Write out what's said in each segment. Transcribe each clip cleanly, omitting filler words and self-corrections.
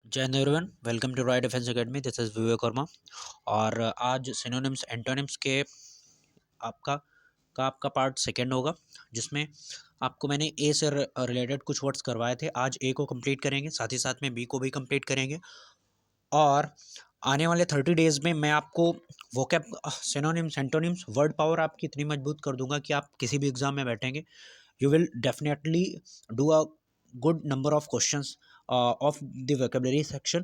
जय हिंद everyone, welcome to Roy defence academy. This is Vivek Verma. और आज सिनोनिम्स एंटोनिम्स के आपका आपका पार्ट सेकंड होगा, जिसमें आपको मैंने ए से रिलेटेड कुछ वर्ड्स करवाए थे। आज ए को कंप्लीट करेंगे, साथ ही साथ में बी को भी कंप्लीट करेंगे। और आने वाले 30 डेज में मैं आपको vocab, synonyms, antonyms, word power आपकी इतनी मजबूत कर दूंगा कि आप किसी भी एग्जाम में बैठेंगे, you will definitely do a good number of questions of the vocabulary section।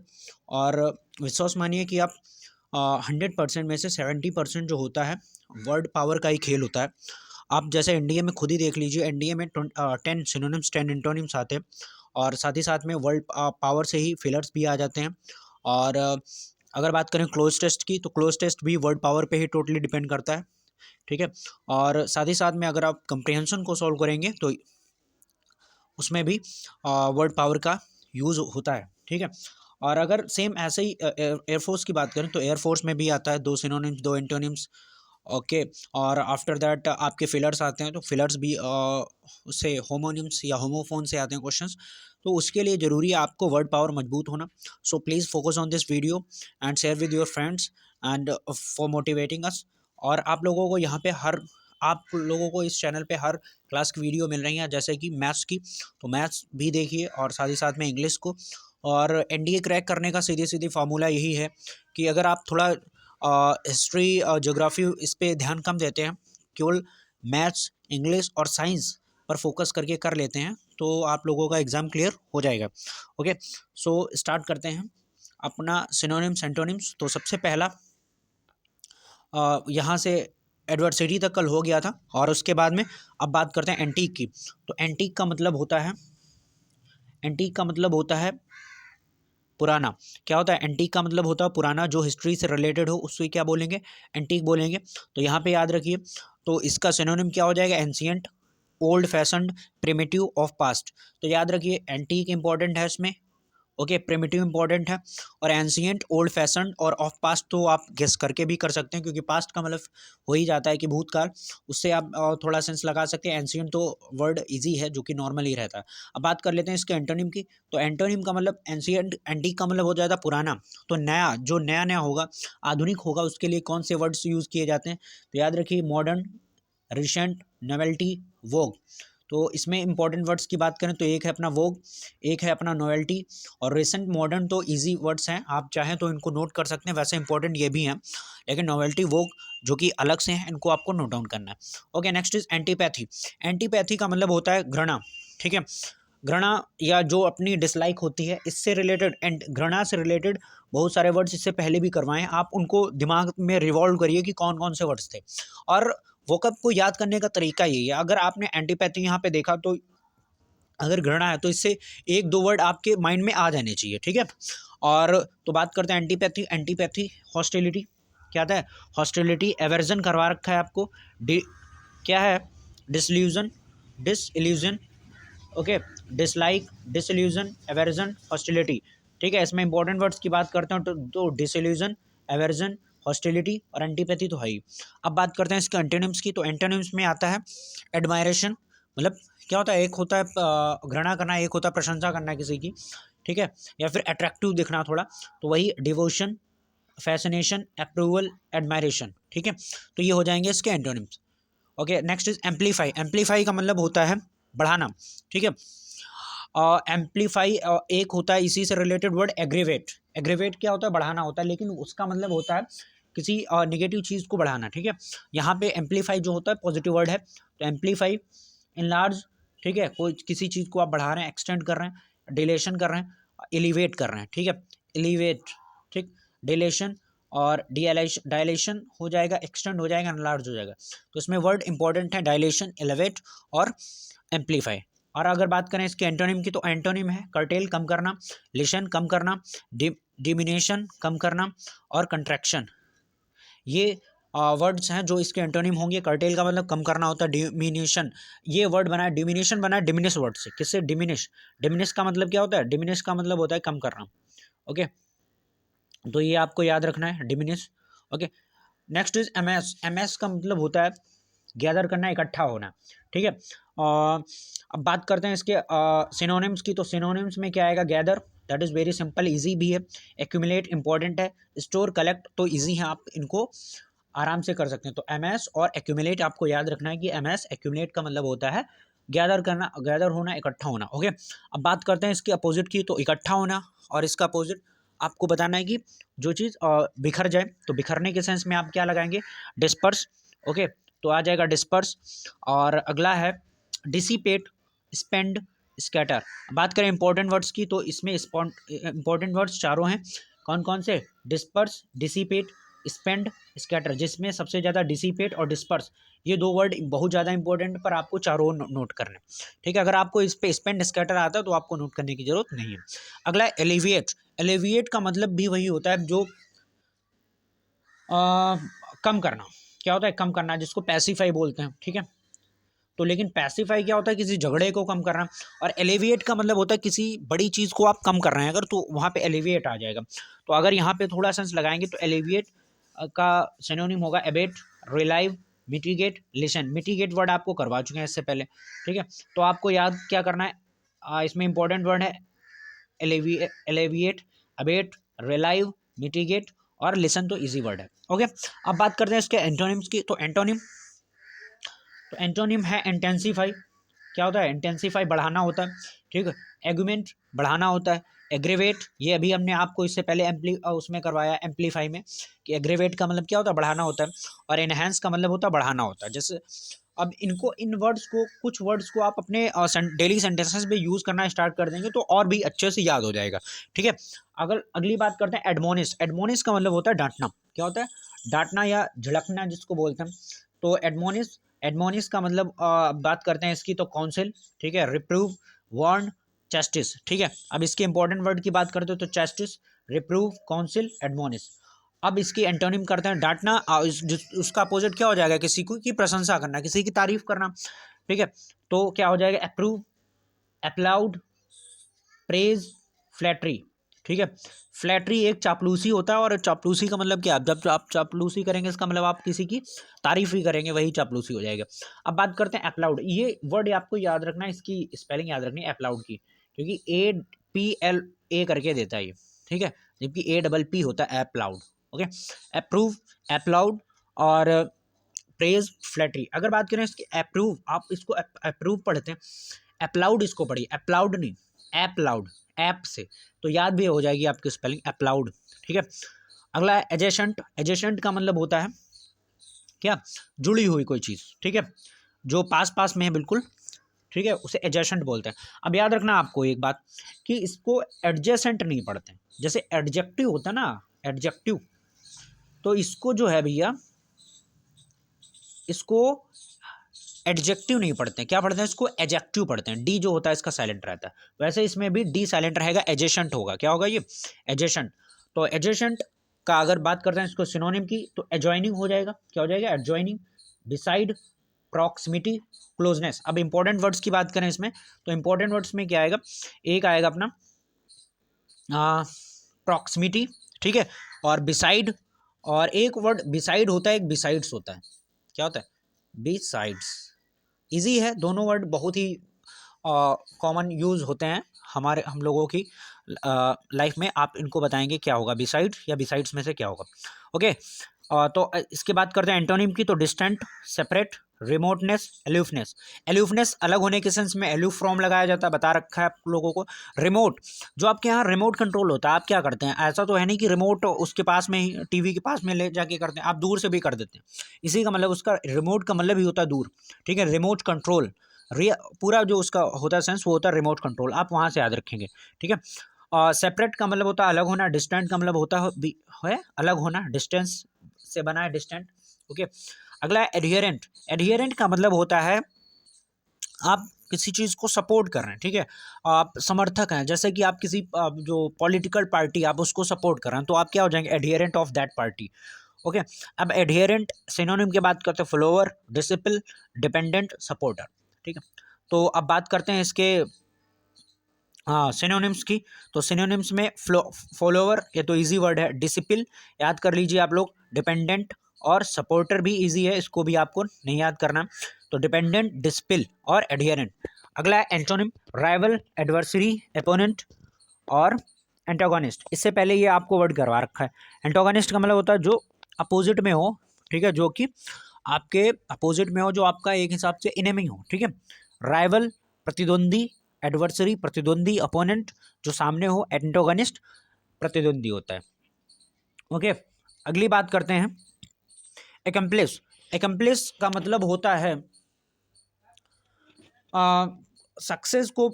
और विश्वास मानिए कि आप 100% में से 70% जो होता है वर्ड पावर का ही खेल होता है। आप जैसे एनडीए में खुद ही देख लीजिए, एनडीए में 10 सिनोनिम्स 10 एंटोनिम्स आते हैं, और साथ ही साथ में वर्ड पावर से ही फिलर्स भी आ जाते हैं। और अगर बात करें क्लोज टेस्ट की, तो क्लोज टेस्ट भी वर्ड पावर पे ही टोटली डिपेंड करता है, ठीक है। और साथ ही साथ में अगर आप कंप्रिहेंशन को सॉल्व करेंगे तो उसमें भी वर्ड पावर का यूज़ होता है, ठीक है। और अगर सेम ऐसे ही एयरफोर्स की बात करें तो एयरफोर्स में भी आता है 2 सिनोनिम्स 2 एंटोनिम्स, ओके। और आफ्टर दैट आपके फिलर्स आते हैं, तो फिलर्स भी उससे होमोनिम्स या होमोफोन से आते हैं क्वेश्चंस। तो उसके लिए ज़रूरी है आपको वर्ड पावर मजबूत होना। So please focus on this video and share with your friends and for motivating अस। और आप लोगों को यहाँ पे आप लोगों को इस चैनल पे हर क्लास की वीडियो मिल रही है, जैसे कि मैथ्स की, तो मैथ्स भी देखिए, और साथ ही साथ में इंग्लिश को। और एनडीए क्रैक करने का सीधी सीधी फार्मूला यही है कि अगर आप थोड़ा हिस्ट्री, ज्योग्राफी, इस पे ध्यान कम देते हैं, केवल मैथ्स, इंग्लिश और साइंस पर फोकस करके कर लेते हैं, तो आप लोगों का एग्ज़ाम क्लियर हो जाएगा। ओके, सो स्टार्ट करते हैं अपना सिनोनिम्स एंटोनिम्स। तो सबसे पहला यहाँ से एडवर्सिटी तक कल हो गया था, और उसके बाद में अब बात करते हैं एंटीक की। तो एंटीक का मतलब होता है, एंटीक का मतलब होता है पुराना। क्या होता है? एंटीक का मतलब होता है पुराना, जो हिस्ट्री से रिलेटेड हो उससे क्या बोलेंगे? एंटीक बोलेंगे। तो यहाँ पे याद रखिए, तो इसका सिनोनिम क्या हो जाएगा? Ancient, old fashioned, primitive, of past. तो याद रखिए एंटीक इंपॉर्टेंट है इसमें, ओके। प्रिमिटिव इंपॉर्टेंट है, और एंशिएंट, ओल्ड फैशन और ऑफ पास्ट तो आप गेस करके भी कर सकते हैं, क्योंकि पास्ट का मतलब हो ही जाता है कि भूतकाल, उससे आप थोड़ा सेंस लगा सकते हैं। एंशिएंट तो वर्ड इजी है, जो कि नॉर्मल ही रहता है। अब बात कर लेते हैं इसके एंटोनिम की। तो एंटोनिम का मतलब एंशिएंट, एंटीक का मतलब हो जाता है पुराना। तो नया, जो नया नया होगा, आधुनिक होगा, उसके लिए कौन से वर्ड्स यूज़ किए जाते हैं? तो याद रखिए मॉडर्न, रिसेंट, नोवेल्टी, वोग। तो इसमें इंपॉर्टेंट वर्ड्स की बात करें तो एक है अपना वोग, एक है अपना नोवेल्टी, और रिसेंट, मॉडर्न तो इजी वर्ड्स हैं, आप चाहें तो इनको नोट कर सकते हैं, वैसे इंपॉर्टेंट ये भी हैं, लेकिन नोवेल्टी, वोग जो कि अलग से हैं, इनको आपको नोट डाउन करना है। Okay, next is antipathy. Antipathy का मतलब होता है घृणा, ठीक है। घृणा या जो अपनी डिसलाइक होती है, इससे रिलेटेड एंड घृणा से रिलेटेड बहुत सारे वर्ड्स इससे पहले भी करवाए हैं, आप उनको दिमाग में रिवॉल्व करिए कि कौन कौन से वर्ड्स थे। और वोकैब को याद करने का तरीका यही है। अगर आपने एंटीपैथी यहाँ पे देखा, तो अगर घृणा है तो इससे एक दो वर्ड आपके माइंड में आ जाने चाहिए, ठीक है। और तो बात करते हैं एंटीपैथी। एंटीपैथी हॉस्टिलिटी, क्या आता है? हॉस्टिलिटी, एवर्जन करवा रखा है आपको। क्या है? Disillusion, disillusion, okay. Dislike, disillusion, aversion, hostility, ठीक है। इसमें इंपॉर्टेंट वर्ड्स की बात करते हैं तो डिसइल्यूजन, एवर्जन, हॉस्टिलिटी और एंटीपैथी तो है ही। अब बात करते हैं इसके एंटोनिम्स की। तो एंटोनिम्स में आता है एडमायरेशन, मतलब क्या होता है? एक होता है घृणा करना, एक होता है प्रशंसा करना किसी की, ठीक है, या फिर अट्रैक्टिव दिखना थोड़ा, तो वही डिवोशन, फैसिनेशन, अप्रूवल, एडमायरेशन, ठीक है। तो ये हो जाएंगे इसके antonyms. Okay, next is amplify. Amplify का मतलब होता है बढ़ाना, ठीक है। एम्पलीफाई एक होता है इसी से रिलेटेड वर्ड एग्रीवेट। एग्रीवेट क्या होता है? बढ़ाना होता है, लेकिन उसका मतलब होता है किसी नेगेटिव चीज़ को बढ़ाना, ठीक है। यहाँ पे एम्पलीफाई जो होता है पॉजिटिव वर्ड है, तो एम्पलीफाई, इनलार्ज, ठीक है, कोई किसी चीज़ को आप बढ़ा रहे हैं, एक्सटेंड कर रहे हैं, डिलेशन कर रहे हैं, एलिवेट कर रहे हैं, ठीक है। एलिवेट, ठीक, डिलेशन और डायलेशन हो जाएगा, एक्सटेंड हो जाएगा, एनलार्ज हो जाएगा। तो इसमें वर्ड इंपॉर्टेंट है डायलेशन, एलिवेट और एम्पलीफाई। और अगर बात करें इसके एंटोनिम की, तो एंटोनिम है कर्टेल, कम करना, लिशन, कम करना, डिमिनेशन, कम करना, और कंट्रैक्शन। ये वर्ड्स हैं जो इसके एंटोनिम होंगे। कर्टेल का मतलब कम करना होता है, डिमिनेशन, ये वर्ड बना है, डिमिनेशन बना है डिमिनिश वर्ड से। किससे? डिमिनिश। डिमिनिश का मतलब क्या होता है? डिमिनिश का मतलब होता है कम करना, ओके। तो ये आपको याद रखना है, diminish, okay. Next is MS. MS का मतलब होता है गैदर करना, इकट्ठा होना, ठीक है। अब बात करते हैं इसके सिनोनिम्स की। तो सिनोनिम्स में क्या आएगा? Gather, that is very simple, easy भी है। एक्यूमुलेट इंपॉर्टेंट है, स्टोर कलेक्ट तो ईजी है, आप इनको आराम से कर सकते हैं। तो एम एस और एक्यूमुलेट आपको याद रखना है कि एम एस एक्यूमुलेट का मतलब होता है गैदर करना, गैदर होना, इकट्ठा होना। ओके, अब बात करते हैं इसके अपोजिट की, तो इकट्ठा होना, और इसका अपोजिट आपको बताना है कि जो चीज़ बिखर जाए, तो बिखरने के सेंस में आप क्या लगाएंगे, डिस्पर्स। ओके, तो आ जाएगा डिस्पर्स। और अगला है डिसिपेट, स्पेंड, स्कैटर। बात करें इंपॉर्टेंट वर्ड्स की, तो इसमें इंपॉर्टेंट वर्ड्स चारों हैं। कौन कौन से, डिस्पर्स, डिसिपेट, स्पेंड, स्कैटर, जिसमें सबसे ज़्यादा डिसिपेट और डिस्पर्स, ये दो वर्ड बहुत ज़्यादा इंपॉर्टेंट, पर आपको चारों नोट करने। ठीक है, अगर आपको इस पे स्पेंड स्कैटर आता है तो आपको नोट करने की जरूरत नहीं है। अगला एलिविएट। एलिविएट का मतलब भी वही होता है जो कम करना। क्या होता है, कम करना, जिसको पैसिफाई बोलते हैं। ठीक है, तो लेकिन पैसिफाई क्या होता है, किसी झगड़े को कम करना, और एलिविएट का मतलब होता है किसी बड़ी चीज़ को आप कम कर रहे हैं अगर, तो वहाँ पे एलिविएट आ जाएगा। तो अगर यहाँ पे थोड़ा सेंस लगाएंगे तो एलिविएट का सिनोनिम होगा abate, relieve, mitigate, lessen. Mitigate word आपको करवा चुके हैं इससे पहले। ठीक है, तो आपको याद क्या करना है, इसमें इंपॉर्टेंट वर्ड है एलिविएट, अबेट, रिलाइव, मिटिगेट और लिसन, तो इजी वर्ड है। ओके, अब बात करते हैं इसके एंटोनिम्स की। तो एंटोनिम है इंटेंसीफाई। क्या होता है, इंटेंसीफाई बढ़ाना होता है। ठीक है, एगुमेंट बढ़ाना होता है। एग्रीवेट, ये अभी हमने आपको इससे पहले उसमें करवाया एम्पलीफाई में, कि एग्रीवेट का मतलब क्या होता है, बढ़ाना होता है। और एनहेंस का मतलब होता है बढ़ाना होता है। जैसे अब इनको, इन वर्ड्स को, कुछ वर्ड्स को आप अपने डेली सेंटेंसेस में यूज़ करना स्टार्ट कर देंगे तो और भी अच्छे से याद हो जाएगा। ठीक है, अगर अगली बात करते हैं एडमोनिश। एडमोनिश का मतलब होता है डांटना। क्या होता है, डांटना या झिड़कना जिसको बोलते हैं। तो एडमोनिश, एडमोनिश का मतलब बात करते हैं इसकी, तो काउंसिल। ठीक है, रिप्रूव, वार्न, जस्टिस। ठीक है, अब इसके इंपॉर्टेंट वर्ड की बात करते हो तो जस्टिस, रिप्रूव, काउंसिल, एडमोनिश। अब इसकी एंटोनिम करते हैं डांटना, उसका अपोजिट क्या हो जाएगा, किसी को की प्रशंसा करना, किसी की तारीफ करना। ठीक है, तो क्या हो जाएगा, अप्रूव, अप्लाउड, प्रेज, फ्लैटरी। ठीक है, फ्लैटरी एक चापलूसी होता है, और चापलूसी का मतलब क्या, जब आप चापलूसी करेंगे इसका मतलब आप किसी की तारीफ ही करेंगे, वही चापलूसी हो जाएगा। अब बात करते हैं अप्लाउड। ये वर्ड आपको याद रखना है, इसकी स्पेलिंग याद रखनी है अप्लाउड की, क्योंकि APLA करके देता है ये। ठीक है, जबकि APP होता है अप्लाउड। ओके, अप्रूव, अप्लाउड और प्रेज, फ्लैटरी। अगर बात करें इसकी अप्रूव, आप इसको अप्रूव पढ़ते हैं, अप्लाउड इसको पढ़िए, अप्लाउड नहीं, एप्लाउड, ऐप से, तो याद भी हो जाएगी आपकी स्पेलिंग अप्लाउड। ठीक है, अगला है एजेसेंट। एजेसेंट का मतलब होता है क्या, जुड़ी हुई कोई चीज़। ठीक है, जो पास पास में है बिल्कुल। ठीक है, उसे एडजेसेंट बोलते हैं। अब याद रखना आपको एक बात, कि इसको एडजेसेंट नहीं पढ़ते हैं। जैसे एडजेक्टिव होता है ना, एडजेक्टिव, तो इसको जो है भैया, इसको एडजेक्टिव नहीं पढ़ते हैं, क्या पढ़ते हैं, इसको एजेक्टिव पढ़ते हैं। डी जो होता है इसका साइलेंट रहता है, वैसे इसमें भी डी साइलेंट रहेगा, एजेसेंट होगा। क्या होगा ये, एजेसेंट। तो एजेसेंट का अगर बात करते हैं इसको सिनोनिम की, तो एजॉइनिंग हो जाएगा। क्या हो जाएगा, एडजॉइनिंग, बिसाइड, प्रॉक्सिमिटी, क्लोजनेस। अब इंपॉर्टेंट वर्ड्स की बात करें इसमें, तो इंपॉर्टेंट वर्ड्स में क्या आएगा, एक आएगा अपना प्रॉक्सिमिटी। ठीक है, और बिसाइड, और एक वर्ड बिसाइड होता है, एक बिसाइड्स होता है। क्या होता है, बिसाइड्स। इजी है, दोनों वर्ड बहुत ही कॉमन यूज़ होते हैं हम लोगों की लाइफ में। आप इनको बताएंगे क्या होगा, बिसाइड या बिसाइड्स में से क्या होगा। ओके, तो इसके बात करते हैं एंटोनिम की। तो डिस्टेंट, सेपरेट, रिमोटनेस, एल्यूफनेस। एल्यूफनेस अलग होने के सेंस में एल्यूफ फ्रॉम लगाया जाता है, बता रखा है आप लोगों को। रिमोट, जो आपके यहाँ रिमोट कंट्रोल होता है, आप क्या करते हैं, ऐसा तो है नहीं कि रिमोट उसके पास में ही, टीवी के पास में ले जाके करते हैं, आप दूर से भी कर देते हैं। इसी का मतलब, उसका रिमोट का मतलब ही होता है दूर। ठीक है, रिमोट कंट्रोल, पूरा जो उसका होता है सेंस, वो होता है रिमोट कंट्रोल, आप वहाँ से याद रखेंगे। ठीक है, और सेपरेट का मतलब होता है अलग होना, डिस्टेंट का मतलब होता है अलग होना, डिस्टेंस से बना है डिस्टेंट। ओके, अगला है एडहियरेंट। एडहियरेंट का मतलब होता है आप किसी चीज़ को सपोर्ट कर रहे हैं। ठीक है, आप समर्थक हैं, जैसे कि आप किसी जो पॉलिटिकल पार्टी, आप उसको सपोर्ट कर रहे हैं, तो आप क्या हो जाएंगे, एडहियरेंट ऑफ दैट पार्टी। ओके, अब एडहियरेंट सिनोनिम की बात करते हैं, फॉलोअर, डिसिपल, डिपेंडेंट, सपोर्टर। ठीक है, तो अब बात करते हैं इसके सिनोनिम्स की। तो सिनोनिम्स में फॉलोअर, ये तो इजी वर्ड है, डिसिपल याद कर लीजिए आप लोग, डिपेंडेंट और सपोर्टर भी इजी है, इसको भी आपको नहीं याद करना। तो डिपेंडेंट, डिसिपल और एडहियरेंट। अगला है एंटोनिम, राइवल, एडवर्सरी, एपोनेंट और एंटागोनिस्ट, इससे पहले ये आपको वर्ड करवा रखा है। एंटागोनिस्ट का मतलब होता है जो अपोजिट में हो, ठीक है, जो कि आपके अपोजिट में हो, जो आपका एक हिसाब से इनेमी हो, ठीक है। राइवल प्रतिद्वंदी, एडवर्सरी प्रतिद्वंदी, अपोनेंट जो सामने हो, एंटागोनिस्ट प्रतिद्वंदी होता है। ओके, अगली बात करते हैं एकम्प्लिस। एकम्प्लिस का मतलब होता है सक्सेस को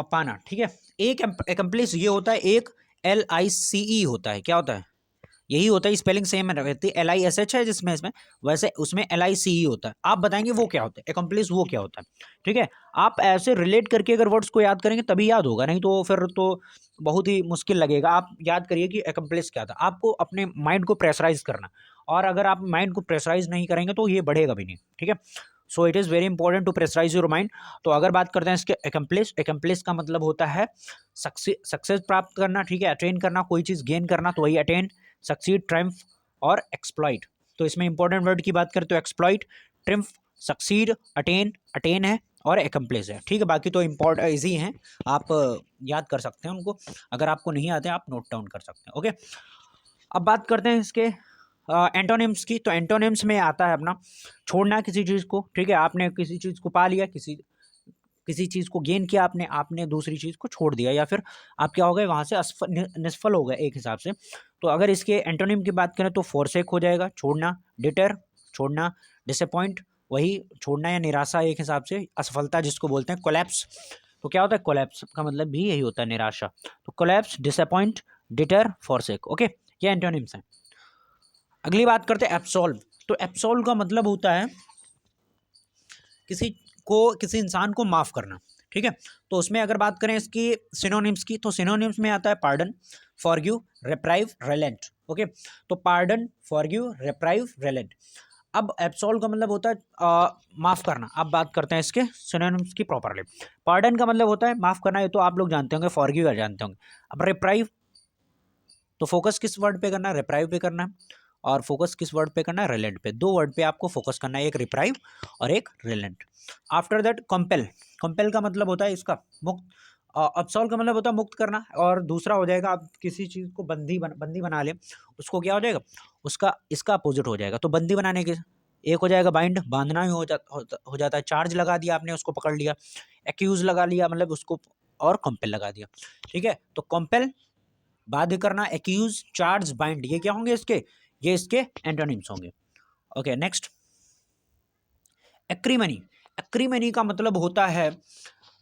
पाना, ठीक है। एक एकम्प्लिस ये होता है, एक LICE होता है, क्या होता है, यही होता है, स्पेलिंग सेम रहती है, LISH है जिसमें, इसमें वैसे उसमें LICE होता है। आप बताएंगे वो क्या होता है, एकम्प्लिस वो क्या होता है, ठीक है। आप ऐसे रिलेट करके अगर वर्ड्स को याद करेंगे तभी याद होगा, नहीं तो फिर तो बहुत ही मुश्किल लगेगा। आप याद करिए कि एकम्प्लिस क्या था, आपको अपने माइंड को प्रेशराइज करना, और अगर आप माइंड को प्रेशराइज नहीं करेंगे तो ये बढ़ेगा भी नहीं, ठीक है। So it is very important to pressurise your mind. तो अगर बात करते हैं इसके एकम्प्लिस, एकम्प्लिस का मतलब होता है सक्सेस प्राप्त करना, ठीक है, अटेन करना, कोई चीज़ गेन करना, तो वही अटेन, सक्सीड, ट्रिम्फ और एक्सप्लॉइट। तो इसमें इंपॉर्टेंट वर्ड की बात करें तो exploit, triumph, succeed, attain, attain है और एकम्प्लिस है, ठीक है। बाकी तो इजी हैं, आप याद कर सकते हैं उनको, अगर आपको नहीं आते आप नोट डाउन कर सकते हैं। ओके, अब बात करते हैं इसके एंटोनिम्स की। तो एंटोनिम्स में आता है अपना छोड़ना किसी चीज़ को, ठीक है। आपने किसी चीज़ को पा लिया, किसी चीज़ को गेन किया आपने, आपने दूसरी चीज़ को छोड़ दिया, या फिर आप क्या हो गए वहाँ से निष्फल हो गए एक हिसाब से। तो अगर इसके एंटोनिम की बात करें तो फोरसेक हो जाएगा, छोड़ना, डिटर, छोड़ना, डिसअपॉइंट, वही छोड़ना या निराशा एक हिसाब से, असफलता जिसको बोलते हैं, कोलैप्स। तो क्या होता है, कोलैप्स का मतलब भी यही होता है, निराशा। तो collapse, disappoint, deter, forsake. Okay, ये एंटोनिम्स हैं। अगली बात करते हैं एब्सॉल्व। तो एब्सॉल्व का मतलब होता है किसी इंसान को माफ़ करना, ठीक है। तो उसमें अगर बात करें इसकी सिनोनिम्स की, तो सिनोनिम्स में आता है पार्डन, फॉरगिव, रिप्राइव, रेलेंट। ओके, तो पार्डन, फॉरगिव, रिप्राइव, रेलेंट। अब एब्सॉल्व का मतलब होता है माफ़ करना। अब बात करते हैं इसके सिनोनिम्स की प्रॉपरली। पार्डन का मतलब होता है माफ़ करना, ये तो आप लोग जानते होंगे, फॉरगिव जानते होंगे। अब रिप्राइव, तो फोकस किस वर्ड पे करना है, रिप्राइव पे करना है। और फोकस किस वर्ड पे करना है, रिलेंट पे। दो वर्ड पे आपको फोकस करना है, एक रिप्राइव और एक reliant. After that compel, compel का मतलब होता है इसका मुक्त, अब्सॉल्व का मतलब होता है मुक्त करना, और दूसरा हो जाएगा आप किसी चीज़ को बंदी बना ले, उसको क्या हो जाएगा, उसका इसका अपोजिट हो जाएगा। तो बंदी बनाने के एक हो जाएगा बाइंड, बांधना ही हो जाता है। चार्ज लगा दिया आपने, उसको पकड़ लिया। एक्यूज लगा लिया, मतलब उसको, और कंपेल लगा दिया, ठीक है। तो कंपेल बाध्य करना, एक्यूज, चार्ज, बाइंड, ये क्या होंगे इसके, ये इसके एंटोनिम्स होंगे। Okay, next एक्रीमनी। एक्रीमनी का मतलब होता है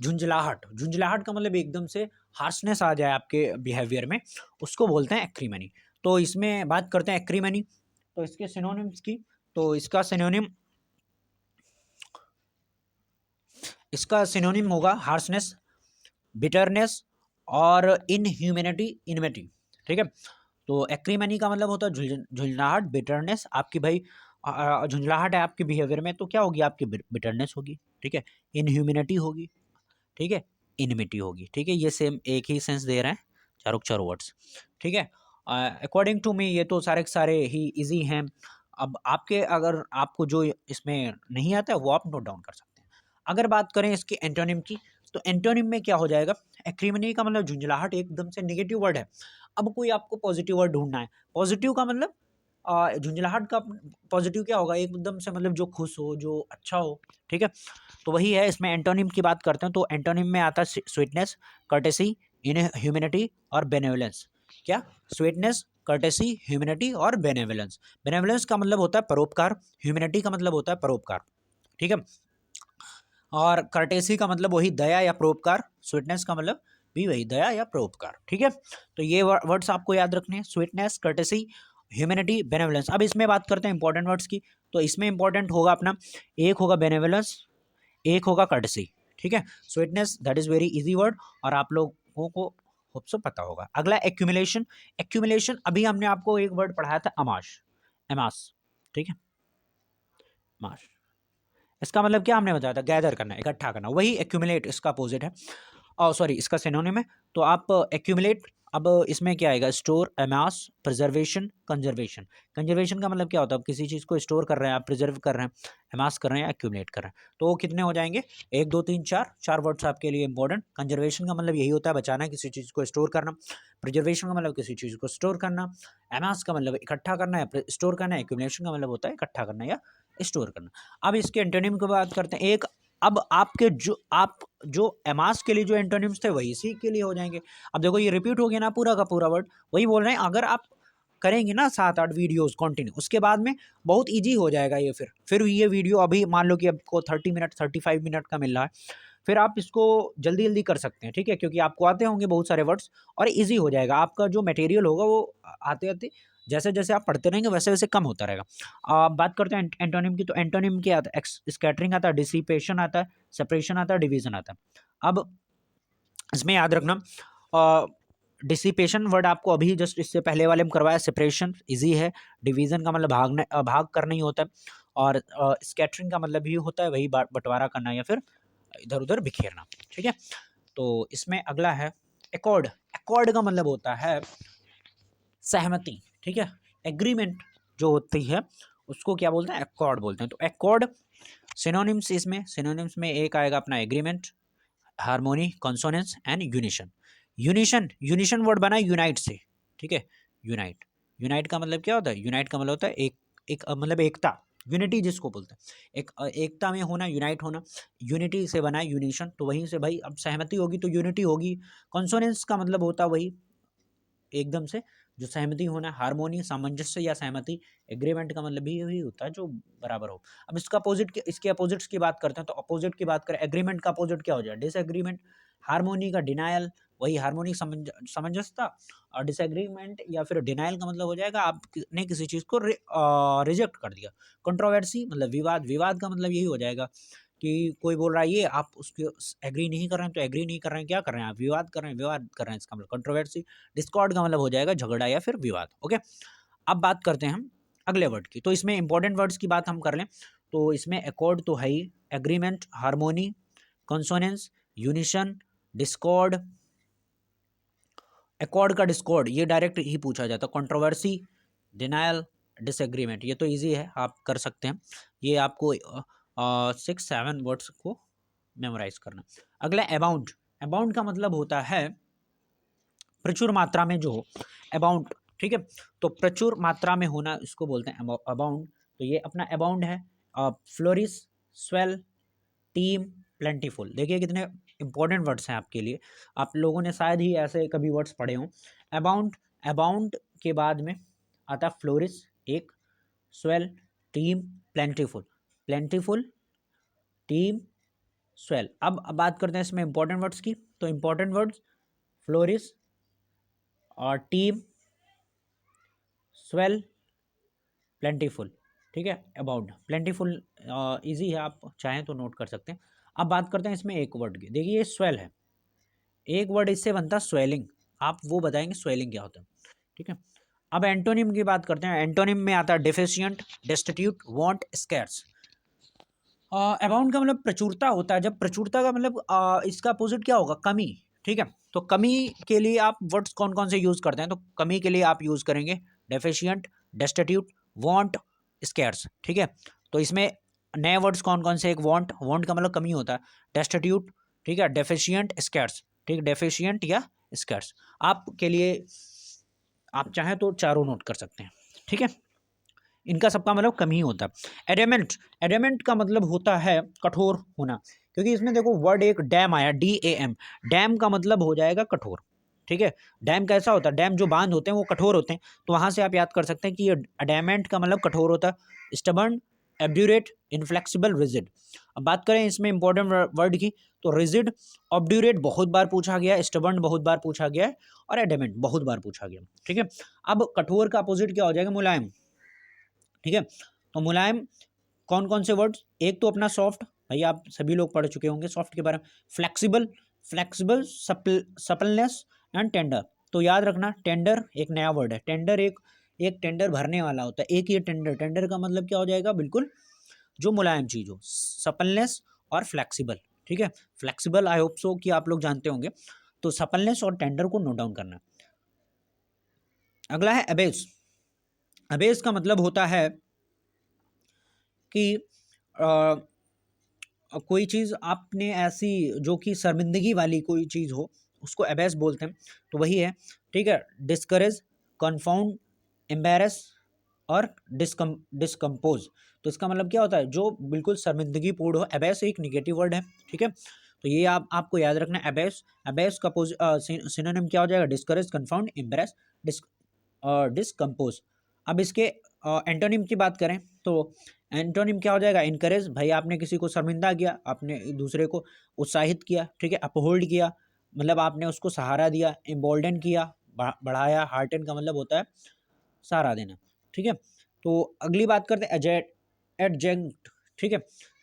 झुंझलाहट। झुंझलाहट का मतलब एकदम से हार्शनेस आ जाए आपके बिहेवियर में, उसको बोलते हैं एक्रीमनी। तो इसमें बात करते हैं एक्रीमनी, तो इसके सिनोनिम्स की। तो इसका सिनोनिम होगा हार्शनेस, बिटरनेस और इनह्यूमैनिटी, इनमेटी, ठीक है। तो एक्रीमनी का मतलब होता है झुंझलाहट, बिटरनेस, आपकी भाई झुंझलाहट है आपके बिहेवियर में, तो क्या होगी, आपकी बिटरनेस होगी, ठीक है, इनह्यूमैनिटी होगी, ठीक है, इनमिटी होगी, ठीक है। ये सेम एक ही सेंस दे रहे हैं, चारों के चारों वर्ड्स, ठीक है। अकॉर्डिंग टू मी ये तो सारे के सारे ही इजी हैं। अब आपके, अगर आपको जो इसमें नहीं आता है वो आप नोट डाउन कर सकते हैं। अगर बात करें इसकी एंटोनिम की, तो एंटोनिम में क्या हो जाएगा, एक्रीमनी का मतलब झुंझलाहट एकदम से नेगेटिव वर्ड है। अब कोई आपको पॉजिटिव वर्ड ढूंढना है, पॉजिटिव का मतलब झुंझलाहट का पॉजिटिव क्या होगा, एकदम से मतलब जो खुश हो, जो अच्छा हो, ठीक है। तो वही है, इसमें एंटोनिम की बात करते हैं तो एंटोनिम में आता है स्वीटनेस, कर्टेसी, ह्यूमैनिटी और बेनेवलेंस। क्या, स्वीटनेस, कर्टेसी, ह्यूमैनिटी और बेनेवलेंस। बेनेवलेंस का मतलब होता है परोपकार, ह्यूमैनिटी का मतलब होता है परोपकार, ठीक है। और कर्टेसी का मतलब वही दया या परोपकार, स्वीटनेस का मतलब भी वही दया या परोपकार, ठीक है। तो ये वर्ड्स आपको याद रखने हैं, स्वीटनेस, कर्टेसी, ह्यूमैनिटी, बेनेवलेंस। अब इसमें बात करते हैं इंपॉर्टेंट वर्ड्स की। तो इसमें इंपॉर्टेंट होगा अपना, एक होगा बेनेवलेंस, एक होगा कर्टेसी, ठीक है। Sweetness that is very easy word, और आप लोगों को होप सो पता होगा। अगला एक्यूमुलेशन। एक्यूमुलेशन अभी हमने आपको एक वर्ड पढ़ाया था, अमाश, एमास, ठीक है, माश। इसका मतलब क्या हमने बताया था, गैदर करना, इकट्ठा करना, वही एक्यूमुलेट इसका अपोजिट है, और सॉरी इसका सिनोनिम है। तो आप एक्यूमुलेट, अब इसमें क्या आएगा, स्टोर, अमास, प्रिजर्वेशन, कंजर्वेशन। कंजर्वेशन का मतलब क्या होता है, आप किसी चीज़ को स्टोर कर रहे हैं, आप प्रिजर्व कर रहे हैं, अमास कर रहे हैं, एक्यूमुलेट कर रहे हैं, तो वो कितने हो जाएंगे, 1 2 3 4, 4 वर्ड्स आपके लिए इंपॉर्टेंट। कंजर्वेशन का मतलब यही होता है बचाना, किसी चीज़ को स्टोर करना। प्रिजर्वेशन का मतलब किसी चीज़ को स्टोर करना। अमास का मतलब इकट्ठा करना या स्टोर करना। एक्यूमुलेशन का मतलब होता है इकट्ठा करना या स्टोर करना। अब इसके एंटोनिम की बात करते हैं। एक, अब आपके जो अमास के लिए जो एंटोनिम्स थे वही इसी के लिए हो जाएंगे। अब देखो ये रिपीट हो गया ना पूरा का पूरा वर्ड, वही बोल रहे हैं। अगर आप करेंगे ना 7-8 वीडियोस कंटिन्यू, उसके बाद में बहुत इजी हो जाएगा ये। फिर ये वीडियो अभी मान लो कि आपको 30 मिनट 35 मिनट का मिल रहा है, फिर आप इसको जल्दी जल्दी कर सकते हैं, ठीक है, क्योंकि आपको आते होंगे बहुत सारे वर्ड्स और इजी हो जाएगा। आपका जो मटेरियल होगा वो आते आते जैसे जैसे आप पढ़ते रहेंगे वैसे वैसे कम होता रहेगा। अब बात करते हैं एंटोनिम की, तो एंटोनिम क्या आता है, स्कैटरिंग आता है, डिसिपेशन आता है, सेपरेशन आता है, डिवीजन आता है। अब इसमें याद रखना, डिसिपेशन वर्ड आपको अभी जस्ट इससे पहले वाले में करवाया। सेपरेशन इजी है। डिवीजन का मतलब भाग करना ही होता है। और स्कैटरिंग का मतलब भी होता है वही बंटवारा करना या फिर इधर उधर बिखेरना, ठीक है। तो इसमें अगला है एकॉर्ड। एकॉर्ड का मतलब होता है सहमति, ठीक है। एग्रीमेंट जो होती है उसको क्या बोलते हैं, एकॉर्ड बोलते हैं। तो एकॉर्ड सिनोनिम्स, इसमें सिनोनिम्स में एक आएगा अपना agreement, harmony, consonance and unison. Unison, unison word बना है यूनाइट से, ठीक है। यूनाइट, यूनाइट का मतलब क्या होता है, यूनाइट का मतलब होता है एक मतलब एकता, यूनिटी जिसको बोलते हैं, एकता में होना, यूनाइट होना। यूनिटी से बना है यूनिशन, तो वहीं से भाई अब सहमति होगी तो यूनिटी होगी। कॉन्सोनेंस का मतलब होता है वही एकदम से जो सहमति होना। हार्मोनी सामंजस्य या सहमति। एग्रीमेंट का मतलब भी यही होता है जो बराबर हो। अब इसका अपोजिट, इसके अपोजिट्स की बात करते हैं, तो अपोजिट की बात करें, एग्रीमेंट का अपोजिट क्या हो जाए, डिसएग्रीमेंट। हार्मोनी का डिनायल, वही हार्मोनी सामंजस्यता। और डिसएग्रीमेंट या फिर डिनायल का मतलब हो जाएगा आपने किसी चीज़ को रिजेक्ट कर दिया। कंट्रोवर्सी मतलब विवाद, विवाद का मतलब यही हो जाएगा कि कोई बोल रहा है ये, आप उसके एग्री नहीं कर रहे हैं, तो एग्री नहीं कर रहे हैं, क्या कर रहे हैं आप, विवाद कर रहे हैं, विवाद कर रहे हैं, इसका मतलब कंट्रोवर्सी। डिस्कॉर्ड का मतलब हो जाएगा झगड़ा या फिर विवाद, ओके। अब बात करते हैं हम अगले वर्ड की, तो इसमें इंपॉर्टेंट वर्ड्स की बात हम कर लें, तो इसमें एकॉर्ड तो है ही, agreement, harmony, consonance, unison, discord. Accord का डिस्कॉर्ड ये डायरेक्ट ही पूछा जाता है। कंट्रोवर्सी, डिनायल, डिसएग्रीमेंट, ये तो इजी है, आप कर सकते हैं। ये आपको 6-7 वर्ड्स को मेमोराइज करना। अगला अबाउंड। अबाउंड का मतलब होता है प्रचुर मात्रा में जो हो, अबाउंड, ठीक है। तो प्रचुर मात्रा में होना इसको बोलते हैं अबाउंड। तो ये अपना अबाउंड है। Flourish, swell, team, plentiful. देखिए कितने इंपॉर्टेंट वर्ड्स हैं आपके लिए, आप लोगों ने शायद ही ऐसे कभी वर्ड्स पढ़े हों। अबाउंड, अबाउंड के बाद में आता फ्लोरिश एक, swell, team, plentiful, plentiful, team, swell. अब बात करते हैं इसमें इंपॉर्टेंट वर्ड्स की, तो इंपॉर्टेंट वर्ड्स फ्लोरिश और टीम, स्वेल, प्लेंटीफुल, ठीक है। अबाउंड, प्लेंटीफुल इजी है, आप चाहें तो नोट कर सकते हैं। अब बात करते हैं इसमें एक वर्ड की, देखिए ये स्वेल है, एक वर्ड इससे बनता है स्वेलिंग, आप वो बताएंगे स्वेलिंग क्या होता है, ठीक है। अब एंटोनिम की बात करते हैं, एंटोनिम में आता है deficient, destitute, want, scarce. Abound का मतलब प्रचुरता होता है, जब प्रचुरता का मतलब इसका अपोजिट क्या होगा, कमी, ठीक है। तो कमी के लिए आप वर्ड्स कौन कौन से यूज करते हैं, तो कमी के लिए आप यूज करेंगे डेफिशिएंट, डेस्टिट्यूट, वांट, स्कैर्स, ठीक है। तो इसमें नए वर्ड्स कौन कौन से, एक वांट, वांट का मतलब कमी होता है, डेस्टिट्यूट, ठीक है, डेफिशिएंट, स्कैर्स, ठीक, डेफिशिएंट या स्कैर्स। आपके लिए आप चाहें तो चारों नोट कर सकते हैं, ठीक है। इनका सबका मतलब कम ही होता है। एडेमेंट, एडेमेंट का मतलब होता है कठोर होना, क्योंकि इसमें देखो वर्ड एक डैम आया, DAM, डैम का मतलब हो जाएगा कठोर, ठीक है। डैम कैसा होता है, डैम जो बांध होते हैं वो कठोर होते हैं, तो वहाँ से आप याद कर सकते हैं कि ये एडेमेंट का मतलब कठोर होता है। Stubborn, obdurate, inflexible, rigid. अब बात करें इसमें इंपॉर्टेंट वर्ड की, तो रिजिड, ऑब्ड्यूरेट बहुत बार पूछा गया है, स्टबर्न बहुत बार पूछा गया है, और एडेमेंट बहुत बार पूछा गया, ठीक है। अब कठोर का अपोजिट क्या हो जाएगा, मुलायम, ठीक है। तो मुलायम कौन कौन से वर्ड्स, एक तो अपना सॉफ्ट, भाई आप सभी लोग पढ़ चुके होंगे सॉफ्ट के बारे में। Flexible, flexible, suppleness and tender. तो याद रखना टेंडर एक नया वर्ड है, टेंडर एक एक टेंडर भरने वाला होता है, एक ये टेंडर, टेंडर का मतलब क्या हो जाएगा, बिल्कुल जो मुलायम चीज हो। सपलनेस और फ्लेक्सिबल, ठीक है। फ्लेक्सिबल आई होप सो कि आप लोग जानते होंगे, तो सपलनेस और टेंडर को नोट डाउन करना। अगला है अबेस। अबेस का मतलब होता है कि कोई चीज़ आपने ऐसी जो कि शर्मिंदगी वाली कोई चीज़ हो, उसको अबेस बोलते हैं। तो वही है, ठीक है। डिस्करेज, कन्फाउंड, एम्बेरस और डिस्कम्पोज। तो इसका मतलब क्या होता है, जो बिल्कुल शर्मिंदगीपूर्ण हो। अबेस एक निगेटिव वर्ड है, ठीक है। तो ये आपको याद रखना है। अबेस, अबेस का सिनोनिम क्या हो जाएगा, डिस्करेज, कन्फाउंड, एम्बेरस, डिस्कम्पोज। अब इसके एंटोनिम की बात करें तो एंटोनिम क्या हो जाएगा, इनकरेज, भाई आपने किसी को शर्मिंदा किया, आपने दूसरे को उत्साहित किया, ठीक है। अपहोल्ड किया, मतलब आपने उसको सहारा दिया। एम्बोल्डन किया, बढ़ाया। हार्टन का मतलब होता है सहारा देना, ठीक है। तो अगली बात करते हैं एडजंक्ट, ठीक है।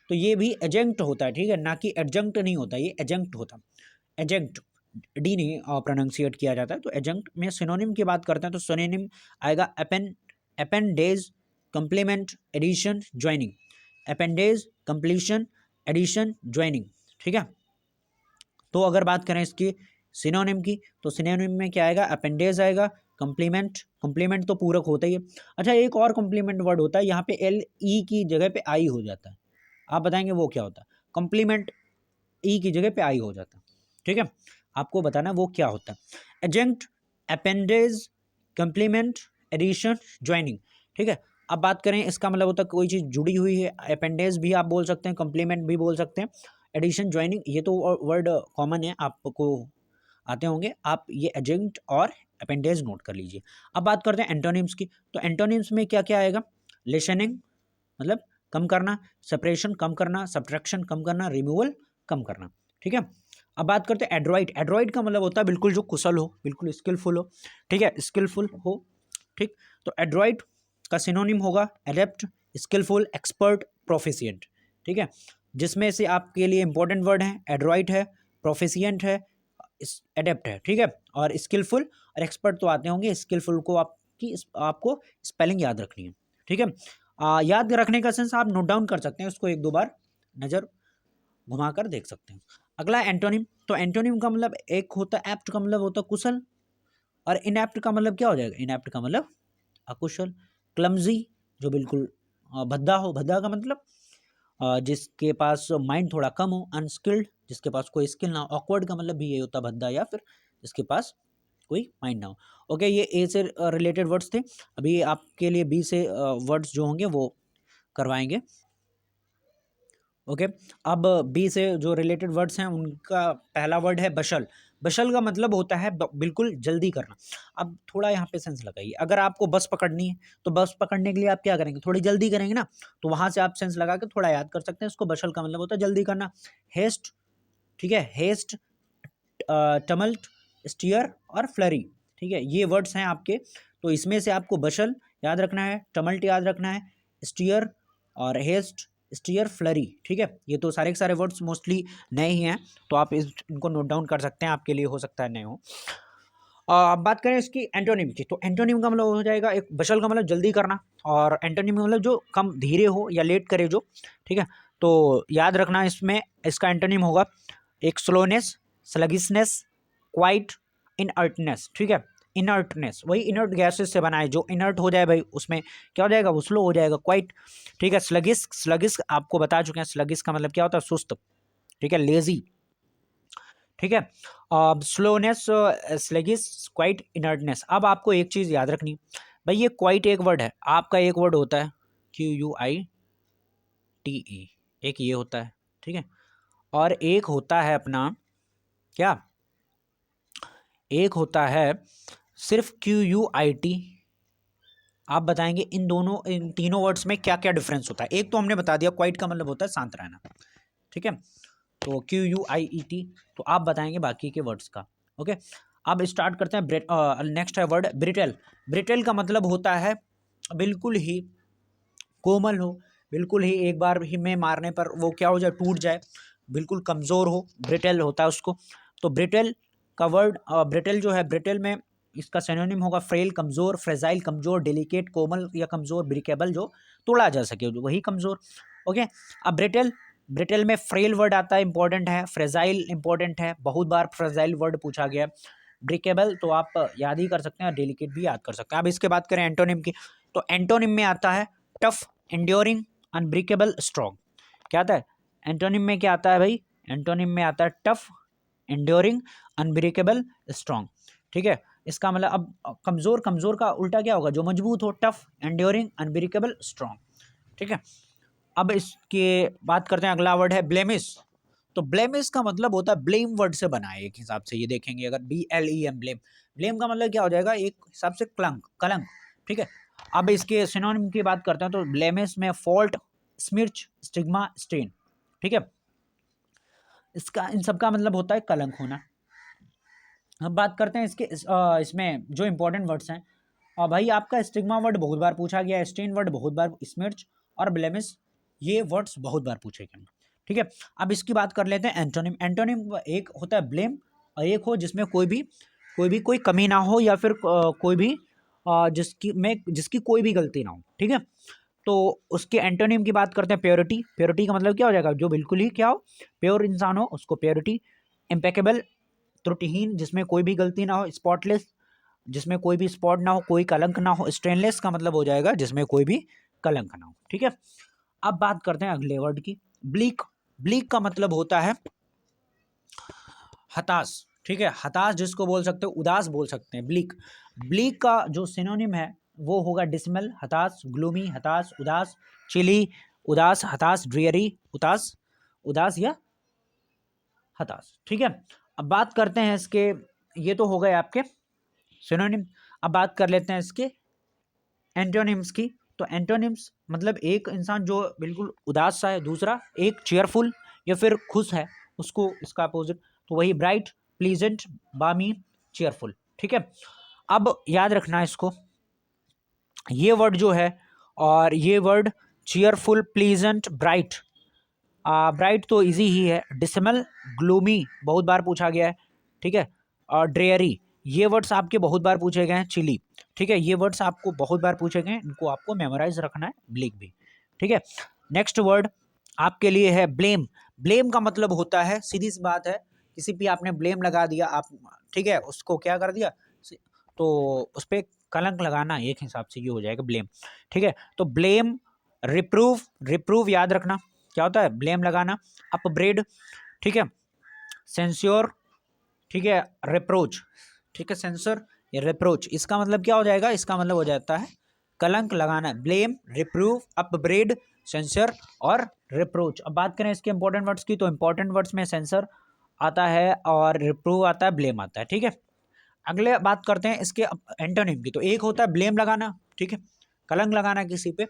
तो ये भी एजेंक्ट होता है, ठीक है, ना कि एडजंक्ट नहीं होता, ये एजेंक्ट होता है। एजेंक्ट डी नहीं प्रोनाउंसिएट किया जाता है। तो एजेंक्ट में सिनोनिम की बात करते हैं तो सिनोनिम आएगा appendage, complement, addition, joining. Appendage, completion, addition, joining, ठीक है। तो अगर बात करें इसकी सिनोनिम की, तो सिनोनिम में क्या आएगा, अपेंडेज आएगा, कंप्लीमेंट, कंप्लीमेंट तो पूरक होता ही है। अच्छा, एक और कंप्लीमेंट वर्ड होता है, यहाँ पे एल ई की जगह पे आई हो जाता है। आप बताएंगे वो क्या होता है, कंप्लीमेंट ई की जगह पे आई हो जाता है, ठीक है। आपको बताना वो क्या होता है। एजेंक्ट, अपेंडेज, कंप्लीमेंट, एडिशन, ज्वाइनिंग, ठीक है। अब बात करें, इसका मतलब होता है कोई चीज़ जुड़ी हुई है। अपेंडेज भी आप बोल सकते हैं, कंप्लीमेंट भी बोल सकते हैं, एडिशन, ज्वाइनिंग, ये तो वर्ड कॉमन है, आपको आते होंगे। आप ये एजेंट और अपेंडेज नोट कर लीजिए। अब बात करते हैं एंटोनिम्स की। तो एंटोनिम्स में क्या क्या आएगा, लेसनिंग मतलब कम करना, सेपरेशन कम करना, सब्ट्रैक्शन कम करना, रिमूवल कम करना, ठीक है। अब बात करते हैं एड्रॉइड। एड्रॉइड का मतलब होता है बिल्कुल जो कुशल हो, बिल्कुल स्किलफुल हो, ठीक है, स्किलफुल हो, ठीक। तो एड्रॉइड का सिनोनिम होगा एडेप्ट, स्किलफुल, एक्सपर्ट, प्रोफिशिएंट, ठीक है। जिसमें से आपके लिए इंपॉर्टेंट वर्ड है, एड्रॉइड है, प्रोफिशिएंट है, एडेप्ट है, ठीक है। और स्किलफुल और एक्सपर्ट तो आते होंगे। स्किलफुल को आपको स्पेलिंग याद रखनी है, ठीक है। याद रखने का सेंस आप नोट डाउन कर सकते हैं, उसको एक दो बार नज़र घुमाकर देख सकते हैं। अगला एंटोनिम। तो एंटोनिम का मतलब एक होता है एप्ट का मतलब होता है कुशल, और इनएप्ट का मतलब क्या हो जाएगा, इनएप्ट का मतलब अकुशल। क्लमजी, जो बिल्कुल भद्दा हो, भद्दा का मतलब जिसके पास माइंड थोड़ा कम हो। अनस्किल्ड, जिसके पास कोई स्किल ना हो। ऑकवर्ड का मतलब भी ये होता है भद्दा, या फिर जिसके पास कोई माइंड ना हो। ओके, ये ए से रिलेटेड वर्ड्स थे। अभी आपके लिए बी से वर्ड्स जो होंगे वो करवाएंगे। ओके, अब बी से जो रिलेटेड वर्ड्स हैं उनका पहला वर्ड है बशल। बशल का मतलब होता है बिल्कुल जल्दी करना। अब थोड़ा यहाँ पे सेंस लगाइए, अगर आपको बस पकड़नी है तो बस पकड़ने के लिए आप क्या करेंगे, थोड़ी जल्दी करेंगे ना, तो वहाँ से आप सेंस लगा के थोड़ा याद कर सकते हैं इसको। बशल का मतलब होता है जल्दी करना। हेस्ट, ठीक है, हेस्ट, टमल्ट, स्टीयर और फ्लरी, ठीक है, ये वर्ड्स हैं आपके। तो इसमें से आपको बशल याद रखना है, टमल्ट याद रखना है, स्टीयर और हेस्ट, स्टीयर, फ्लरी, ठीक है। ये तो सारे के सारे वर्ड्स मोस्टली नए ही हैं, तो आप इनको नोट डाउन कर सकते हैं, आपके लिए हो सकता है नए हो। अब बात करें इसकी एंटोनिम की, तो एंटोनिम का मतलब हो जाएगा, एक बशल का मतलब जल्दी करना, और एंटोनिम का मतलब जो कम धीरे हो या लेट करे जो, ठीक है। तो याद रखना इसमें इसका एंटोनिम होगा एक स्लोनेस, स्लगिसनेस, क्वाइट, इनअर्टनेस, ठीक है। इनर्टनेस वही इनर्ट गैसेस से बना है, जो इनर्ट हो जाए भाई उसमें क्या हो जाएगा, वो स्लो हो जाएगा। क्वाइट, ठीक है। स्लगिस, स्लगिस आपको बता चुके हैं, स्लगिस का मतलब क्या होता है, सुस्त, ठीक है, लेजी, ठीक है। Slowness, sluggish, quite, inertness. अब आपको एक चीज़ याद रखनी भाई, ये क्वाइट एक वर्ड है, आपका एक वर्ड होता है QUITE, एक ये होता है, ठीक है। और एक होता है अपना क्या, एक होता है सिर्फ QUIT। आप बताएंगे इन दोनों, इन तीनों वर्ड्स में क्या क्या डिफरेंस होता है। एक तो हमने बता दिया, क्वाइट का मतलब होता है शांत रहना, ठीक है। तो QUIET, तो आप बताएंगे बाकी के वर्ड्स का। ओके, अब स्टार्ट करते हैं। नेक्स्ट है वर्ड ब्रिटेल। ब्रिटेल का मतलब होता है बिल्कुल ही कोमल हो, बिल्कुल ही एक बार ही में मारने पर वो क्या हो जाए, टूट जाए, बिल्कुल कमज़ोर हो, ब्रिटेल होता है उसको। तो ब्रिटेल का वर्ड, ब्रिटेल जो है, ब्रिटेल में इसका सिनोनिम होगा फ्रेल, कमज़ोर, फ्रेजाइल कमज़ोर, डेलिकेट कोमल या कमज़ोर, ब्रिकेबल जो तोड़ा जा सके, वही कमज़ोर। ओके, अब ब्रिटेल, ब्रिटेल में फ्रेल वर्ड आता है, इंपॉर्टेंट है, फ्रेजाइल इंपॉर्टेंट है, बहुत बार फ्रेजाइल वर्ड पूछा गया। ब्रेकेबल तो आप याद ही कर सकते हैं, डेलिकेट भी याद कर सकते हैं। अब इसके बात करें एंटोनिम की, तो एंटोनिम में आता है टफ, एंड्योरिंग, अनब्रेकेबल, स्ट्रॉन्ग। क्या आता है एंटोनिम में? क्या आता है भाई? एंटोनिम में आता है टफ, एंड्योरिंग, अनब्रेकेबल, स्ट्रॉन्ग। ठीक है, इसका मतलब अब कमजोर, कमजोर का उल्टा क्या होगा? जो मजबूत हो, टफ, एंड्योरिंग, अनब्रेकेबल, स्ट्रॉन्ग। ठीक है, अब इसके बात करते हैं, अगला वर्ड है ब्लेमिश। तो ब्लेमिश का मतलब होता है ब्लेम वर्ड से बना है एक हिसाब से, ये देखेंगे अगर BLEM, ब्लेम, ब्लेम का मतलब क्या हो जाएगा एक हिसाब से? कलंक, कलंक। ठीक है, अब इसके सिनोनिम की बात करते हैं, तो ब्लेमिश में फॉल्ट, स्मिर्च, स्टिग्मा, स्टेन। ठीक है, इसका इन सब का मतलब होता है कलंक होना। अब बात करते हैं इसमें जो इंपॉर्टेंट वर्ड्स हैं। और भाई आपका स्टिग्मा वर्ड बहुत बार पूछा गया है, स्टेन वर्ड बहुत बार, स्मिर्च और ब्लेमिश ये वर्ड्स बहुत बार पूछे गए। ठीक है, अब इसकी बात कर लेते हैं एंटोनिम। एंटोनिम एक होता है ब्लेम, और एक हो जिसमें कोई कमी ना हो, या फिर कोई भी जिसकी कोई भी गलती ना हो। ठीक है, तो उसके एंटोनिम की बात करते हैं प्योरिटी। प्योरिटी का मतलब क्या हो जाएगा? जो बिल्कुल ही क्या हो, प्योर इंसान हो, उसको प्योरिटी। इम्पेकेबल, त्रुटिहीन, जिसमें कोई भी गलती ना हो। स्पॉटलेस, जिसमें कोई भी स्पॉट ना हो, कोई कलंक ना हो। स्टेनलेस का मतलब हो जाएगा जिसमें कोई भी कलंक ना हो। ठीक है, अब बात करते हैं अगले वर्ड की, ब्लीक। ब्लीक का मतलब होता है हताश। ठीक है, हताश जिसको बोल सकते हो, उदास बोल सकते हैं, ब्लीक। ब्लीक का जो सिनोनिम है वो होगा डिसमल, हताश, ग्लूमी, हताश, उदास, चिली, उदास, हताश, ड्रियरी, उदास, उदास या हताश। ठीक है, अब बात करते हैं इसके, ये तो हो गए आपके सिनोनिम। अब बात कर लेते हैं इसके एंटोनिम्स की। तो एंटोनिम्स मतलब एक इंसान जो बिल्कुल उदास सा है, दूसरा एक चेयरफुल या फिर खुश है, उसको इसका अपोजिट, तो वही ब्राइट, प्लीजेंट, बामी, चेयरफुल। ठीक है, अब याद रखना इसको, ये वर्ड जो है, और ये word cheerful, pleasant, bright, bright तो इजी ही है, डिसमल, ग्लूमी बहुत बार पूछा गया है। ठीक है, और ड्रेयरी ये वर्ड्स आपके बहुत बार पूछे गए हैं, चिली। ठीक है, ये वर्ड्स आपको बहुत बार पूछे गए हैं, इनको आपको मेमोराइज रखना है, ब्लिक भी। ठीक है, नेक्स्ट वर्ड आपके लिए है ब्लेम। ब्लेम का मतलब होता है, सीधी सी बात है, किसी भी आपने ब्लेम लगा दिया आप, ठीक है, उसको क्या कर दिया, तो उस पर कलंक लगाना, एक हिसाब से ये हो जाएगा ब्लेम। ठीक है, तो ब्लेम, रिप्रूव, रिप्रूव याद रखना क्या होता है, ब्लेम लगाना। अपब्रेड, ठीक है, सेंश्योर, ठीक है, रिप्रोच, ठीक है, सेंसर या रिप्रोच, इसका मतलब क्या हो जाएगा? इसका मतलब हो जाता है कलंक लगाना। ब्लेम, रिप्रूव, अपब्रेड, सेंसर और रिप्रोच। अब बात करें इसके इंपॉर्टेंट वर्ड्स की, तो इंपॉर्टेंट वर्ड्स में सेंसर आता है और रिप्रूव आता है, ब्लेम आता है। ठीक है, अगले बात करते हैं इसके एंटोनिम की। तो एक होता है ब्लेम लगाना, ठीक है, कलंक लगाना किसी पे,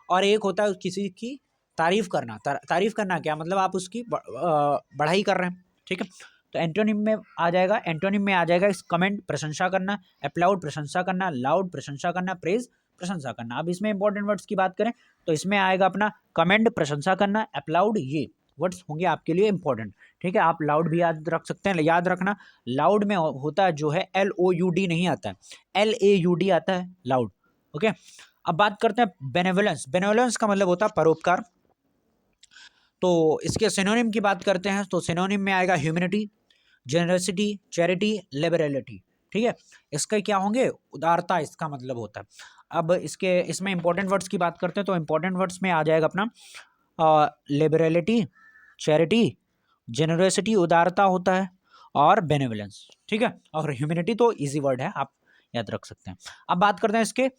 और एक होता है किसी की तारीफ करना। तारीफ करना क्या मतलब? आप उसकी बढ़ाई कर रहे हैं। ठीक है, तो एंटोनिम में आ जाएगा, एंटोनिम में आ जाएगा इस कमेंट, प्रशंसा करना, अप्लाउड, प्रशंसा करना, लाउड, प्रशंसा करना, प्रेज, प्रशंसा करना। अब इसमें इंपॉर्टेंट वर्ड्स की बात करें तो इसमें आएगा अपना कमेंट, प्रशंसा करना, अप्लाउड, ये वर्ड्स होंगे आपके लिए इंपॉर्टेंट। ठीक है, आप लाउड भी याद रख सकते हैं, याद रखना लाउड में होता है जो है LOUD नहीं आता है, LAUD आता है, लाउड। ओके, अब बात करते हैं बेनेवोलेंस। बेनेवोलेंस का मतलब होता है परोपकार। तो इसके सिनोनिम की बात करते हैं, तो सिनोनिम में आएगा ह्यूमैनिटी, जेनरसिटी, चैरिटी, लिबरलिटी। ठीक है, इसके क्या होंगे? उदारता इसका मतलब होता है। अब इसमें इंपॉर्टेंट वर्ड्स की बात करते हैं, तो इंपॉर्टेंट वर्ड्स में आ जाएगा अपना लिबरलिटी, चैरिटी, जेनरसिटी उदारता होता है, और बेनेवलेंस। ठीक है, और ह्यूमैनिटी तो इजी वर्ड है, आप याद रख सकते हैं। अब बात करते हैं इसके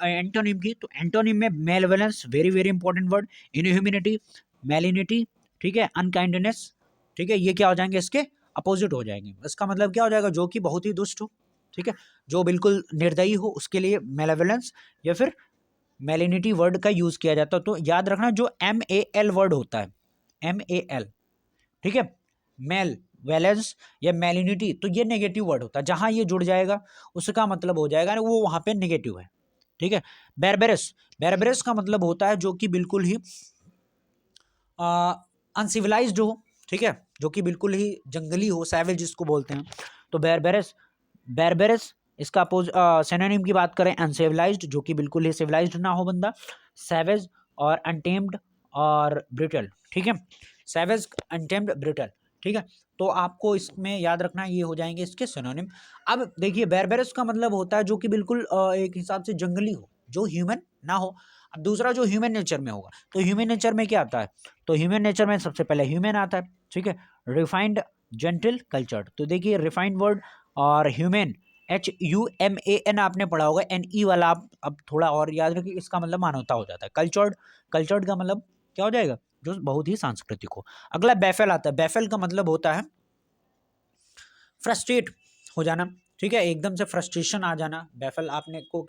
एंटोनिम की। तो एंटोनिम में मेलवलेंस, वेरी वेरी इंपॉर्टेंट वर्ड, इनह्यूमिनिटी, मैलिनिटी, ठीक है, अनकाइंडनेस। ठीक है, ये क्या हो जाएंगे? इसके अपोजिट हो जाएंगे। इसका मतलब क्या हो जाएगा? जो कि बहुत ही दुष्ट हो, ठीक है, जो बिल्कुल निर्दयी हो, उसके लिए मेलेवलेंस या फिर मैलिनिटी वर्ड का यूज किया जाता है। तो याद रखना जो MAL वर्ड होता है, MAL, ठीक है, मेल वैलेंस या मैलिनिटी, तो ये नेगेटिव वर्ड होता है, जहां ये जुड़ जाएगा उसका मतलब हो जाएगा वो वहां पे नेगेटिव है। ठीक है, बैरबेरस, बैरबेरस का मतलब होता है जो कि बिल्कुल ही अनसिविलाइज्ड हो, ठीक है, जो कि बिल्कुल ही जंगली हो, सैवेज जिसको बोलते हैं। तो बैरबेरस, बैरबेरस इसका सिनोनिम की बात करें, अनसिविलाइज्ड, जो कि बिल्कुल ही सिविलाइज्ड ना हो बंदा, सैवेज और अनटेम्ड और ब्रिटल। ठीक है, सैवेज, अनटेम्ड, ब्रिटल। ठीक है, तो आपको इसमें याद रखना ये हो जाएंगे इसके सिनोनिम। अब देखिए बैरबेरस का मतलब होता है जो कि बिल्कुल एक हिसाब से जंगली हो, जो ह्यूमन ना हो। अब दूसरा जो ह्यूमन नेचर में होगा, तो ह्यूमन नेचर में क्या आता है, तो ह्यूमन नेचर में सबसे पहले ह्यूमन आता है, ठीक है। रिफाइंड, जेंटल, कल्चर्ड, तो देखिए रिफाइंड वर्ड और ह्यूमन HUMAN आपने पढ़ा होगा, NE वाला आप अब थोड़ा और याद रखिए, इसका मतलब मानवता हो जाता है। कल्चर्ड, कल्चर्ड का मतलब क्या हो जाएगा, जो बहुत ही सांस्कृतिक हो। अगला बैफल आता है, बैफल का मतलब होता है फ्रस्ट्रेट हो जाना, ठीक है, एकदम से फ्रस्ट्रेशन आ जाना, बैफल आपने को,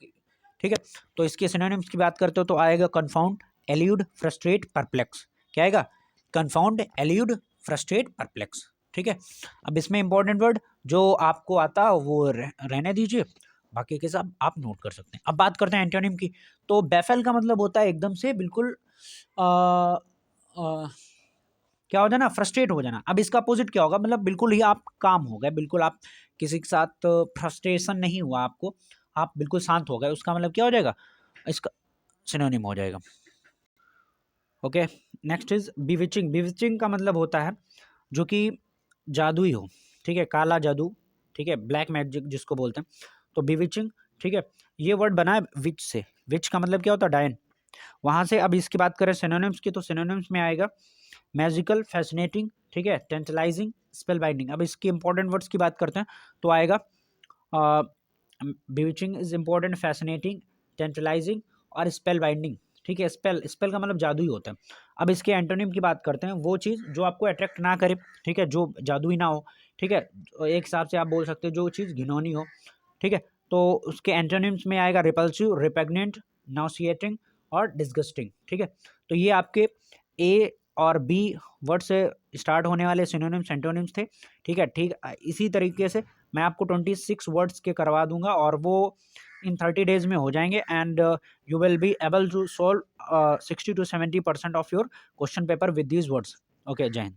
ठीक है। तो इसके सिनोनिम्स की बात करते हो तो आएगा कन्फाउंड, एल्यूड, फ्रस्ट्रेट, परप्लेक्स। क्या आएगा, कन्फाउंड, एल्यूड, फ्रस्ट्रेट, परप्लेक्स, ठीक है। अब इसमें इंपॉर्टेंट वर्ड जो आपको आता वो रहने दीजिए, बाकी के सब आप नोट कर सकते हैं। अब बात करते हैं एंटोनिम की। तो बैफल का मतलब होता है एकदम से बिल्कुल क्या हो जाना, फ्रस्ट्रेट हो जाना। अब इसका अपोजिट क्या होगा, मतलब बिल्कुल ही आप काम हो गए, बिल्कुल आप किसी के साथ फ्रस्ट्रेशन नहीं हुआ आपको, आप बिल्कुल शांत हो गए, उसका मतलब क्या हो जाएगा, इसका सिनोनिम हो जाएगा। Okay, next is bewitching. Bewitching का मतलब होता है जो कि जादुई हो, ठीक है, काला जादू, ठीक है, ब्लैक मैजिक जिसको बोलते हैं, तो बिविचिंग, ठीक है। ये वर्ड बना है विच से, विच का मतलब क्या होता है, डायन, वहां से। अब इसकी बात करें सिनोनिम्स की, तो सिनोनिम्स में आएगा मैजिकल, फैसिनेटिंग, ठीक है, टेंटलाइजिंग, स्पेल बाइंडिंग। अब इसके इंपॉर्टेंट वर्ड्स की बात करते हैं तो आएगा बिविचिंग इज इंपॉर्टेंट, फैसिनेटिंग, टेंटलाइजिंग और स्पेल बाइंडिंग, ठीक है। स्पेल, स्पेल का मतलब जादुई होता है। अब इसके एंटोनिम की बात करते हैं, वो चीज़ जो आपको अट्रैक्ट ना करे, ठीक है, जो जादुई ना हो, ठीक है, एक हिसाब से आप बोल सकते हो जो चीज़ घिनौनी हो, ठीक है। तो उसके एंटोनिम्स में आएगा रिपल्सिव, रिपेग्नेंट, नाउसिएटिंग और डिस्गस्टिंग, ठीक है। तो ये आपके ए और बी वर्ड से स्टार्ट होने वाले सिनोनिम्स एंटोनिम्स थे, ठीक है। ठीक इसी तरीके से मैं आपको 26 वर्ड्स के करवा दूंगा और वो इन 30 डेज में हो जाएंगे, and you will be able to solve 60 to 70% of your question paper with these words. Okay, जय हिंद।